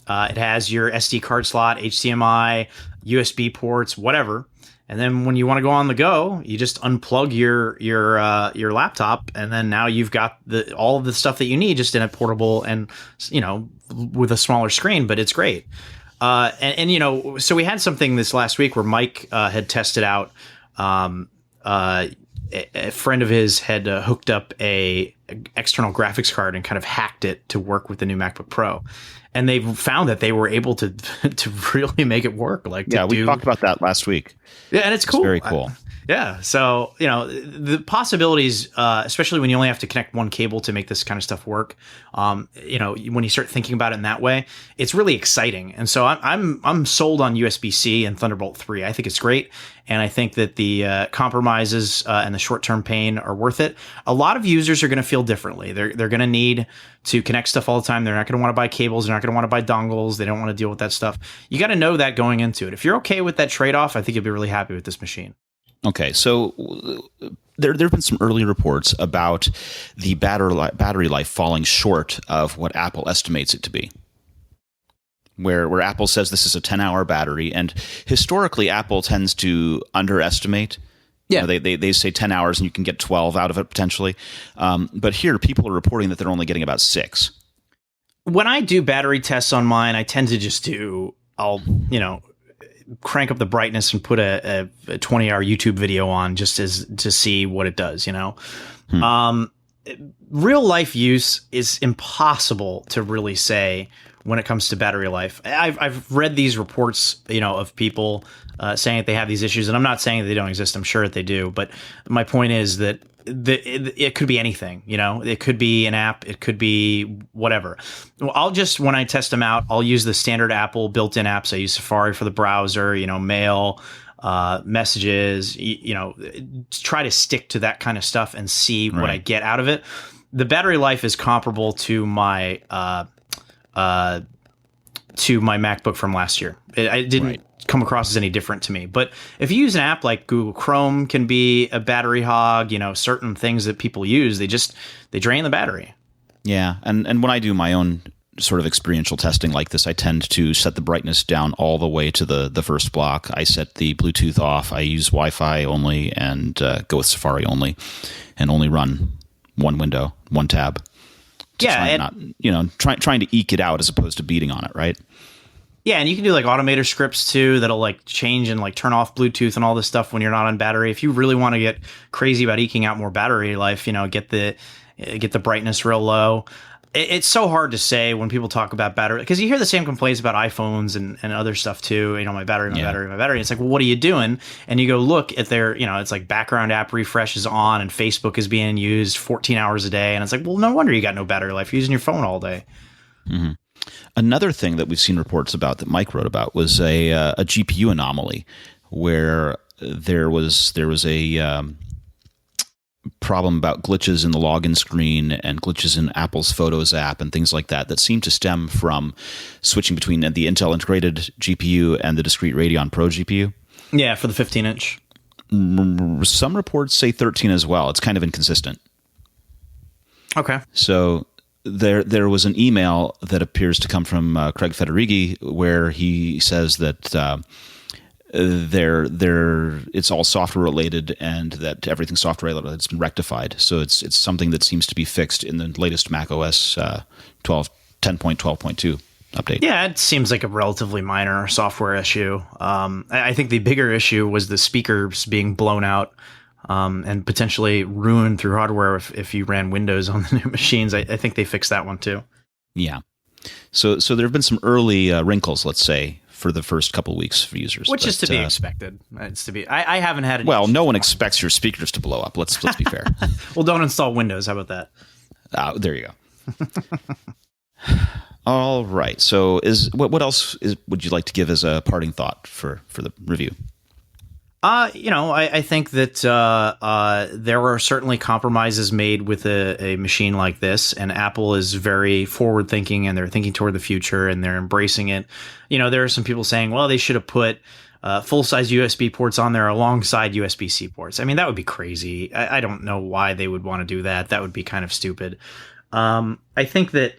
It has your SD card slot, HDMI, USB ports, whatever. And then when you want to go on the go, you just unplug your laptop, and then now you've got all of the stuff that you need just in a portable and with a smaller screen. But it's great. So we had something this last week where Mike had tested out. A friend of his had hooked up a external graphics card and kind of hacked it to work with the new MacBook Pro. And they found that they were able to really make it work. We talked about that last week. Yeah, and it's cool. Very cool. So, the possibilities, especially when you only have to connect one cable to make this kind of stuff work, when you start thinking about it in that way, it's really exciting. And so I'm sold on USB-C and Thunderbolt 3. I think it's great. And I think that the compromises and the short-term pain are worth it. A lot of users are going to feel differently. They're going to need to connect stuff all the time. They're not going to want to buy cables. They're not going to want to buy dongles. They don't want to deal with that stuff. You got to know that going into it. If you're okay with that trade-off, I think you'll be really happy with this machine. Okay, so there have been some early reports about the battery life falling short of what Apple estimates it to be. Where Apple says this is a 10-hour battery, and historically Apple tends to underestimate. Yeah, they say 10 hours and you can get 12 out of it potentially. But here people are reporting that they're only getting about 6. When I do battery tests on mine, I tend to just crank up the brightness and put a 20-hour YouTube video on just to see what it does, Real life use is impossible to really say when it comes to battery life. I've read these reports, of people saying that they have these issues, and I'm not saying that they don't exist. I'm sure that they do, but my point is that it could be anything. It could be an app, it could be whatever. Well, when I test them out, I'll use the standard Apple built-in apps. I use Safari for the browser, Mail, messages, try to stick to that kind of stuff and see what I get out of it. The battery life is comparable to my MacBook from last year. It didn't come across as any different to me. But if you use an app like Google Chrome can be a battery hog, certain things that people use, they drain the battery. Yeah, and when I do my own sort of experiential testing like this, I tend to set the brightness down all the way to the first block. I set the Bluetooth off. I use Wi-Fi only and go with Safari only, and only run one window, one tab. Trying to eke it out as opposed to beating on it, right? Yeah, and you can do like automator scripts too that'll like change and like turn off Bluetooth and all this stuff when you're not on battery. If you really want to get crazy about eking out more battery life, get the brightness real low. It's so hard to say when people talk about battery, because you hear the same complaints about iPhones and other stuff too. My battery. It's like, well, what are you doing? And you go look at their, it's like background app refresh is on and Facebook is being used 14 hours a day. And it's like, well, no wonder you got no battery life. You're using your phone all day. Mm-hmm. Another thing that we've seen reports about that Mike wrote about was a GPU anomaly where there was a problem about glitches in the login screen and glitches in Apple's Photos app and things like that seem to stem from switching between the Intel integrated GPU and the discrete Radeon Pro GPU. Yeah, for the 15-inch. Some reports say 13 as well. It's kind of inconsistent. Okay. So there was an email that appears to come from Craig Federighi where he says that it's all software related and that everything software related has been rectified. So it's something that seems to be fixed in the latest macOS 10.12.2 update. Yeah, it seems like a relatively minor software issue. I think the bigger issue was the speakers being blown out and potentially ruined through hardware if you ran Windows on the new machines. I think they fixed that one too. Yeah. So there have been some early wrinkles, let's say, for the first couple of weeks for users, which is to be expected. It's to be. I haven't had. Well, no one expects your speakers to blow up. Let's be fair. Well, don't install Windows. How about that? There you go. All right. So, what else would you like to give as a parting thought for the review? I think that there are certainly compromises made with a machine like this, and Apple is very forward thinking, and they're thinking toward the future, and they're embracing it. There are some people saying, well, they should have put full size USB ports on there alongside USB-C ports. I mean, that would be crazy. I don't know why they would want to do that. That would be kind of stupid. I think that,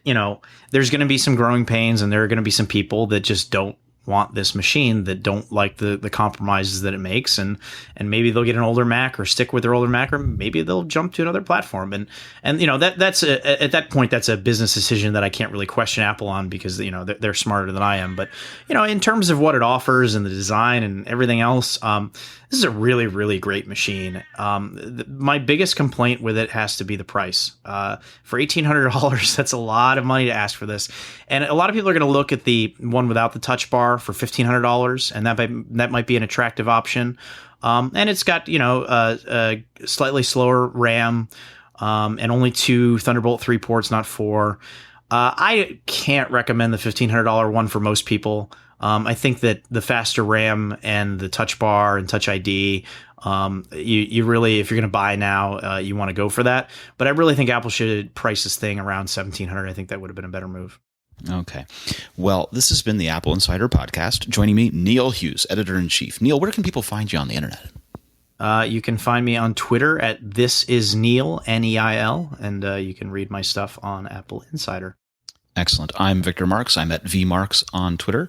there's going to be some growing pains, and there are going to be some people that just don't want this machine, that don't like the compromises that it makes, and maybe they'll get an older Mac or stick with their older Mac, or maybe they'll jump to another platform. And that's at that point, that's a business decision that I can't really question Apple on, because they're smarter than I am. But in terms of what it offers and the design and everything else, this is a really, really great machine. My biggest complaint with it has to be the price. For $1,800, that's a lot of money to ask for this. And a lot of people are going to look at the one without the touch bar for $1,500, and that might be an attractive option. And it's got a slightly slower RAM and only 2 Thunderbolt 3 ports, not 4. I can't recommend the $1,500 one for most people. I think that the faster RAM and the touch bar and touch ID, you really, if you're going to buy now, you want to go for that. But I really think Apple should price this thing around $1,700. I think that would have been a better move. Okay. Well, this has been the Apple Insider Podcast. Joining me, Neil Hughes, Editor-in-Chief. Neil, where can people find you on the internet? You can find me on Twitter at thisisneil, Neil, and you can read my stuff on Apple Insider. Excellent. I'm Victor Marks. I'm at vmarks on Twitter.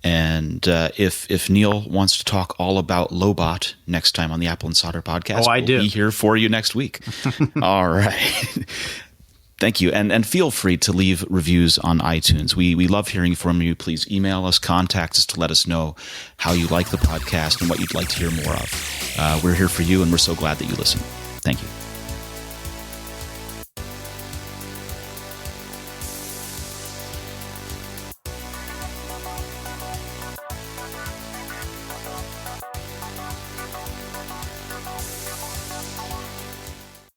And if Neil wants to talk all about Lobot next time on the Apple Insider Podcast, we'll be here for you next week. All right. Thank you. And feel free to leave reviews on iTunes. We love hearing from you. Please email us, contact us to let us know how you like the podcast and what you'd like to hear more of. We're here for you, and we're so glad that you listen. Thank you.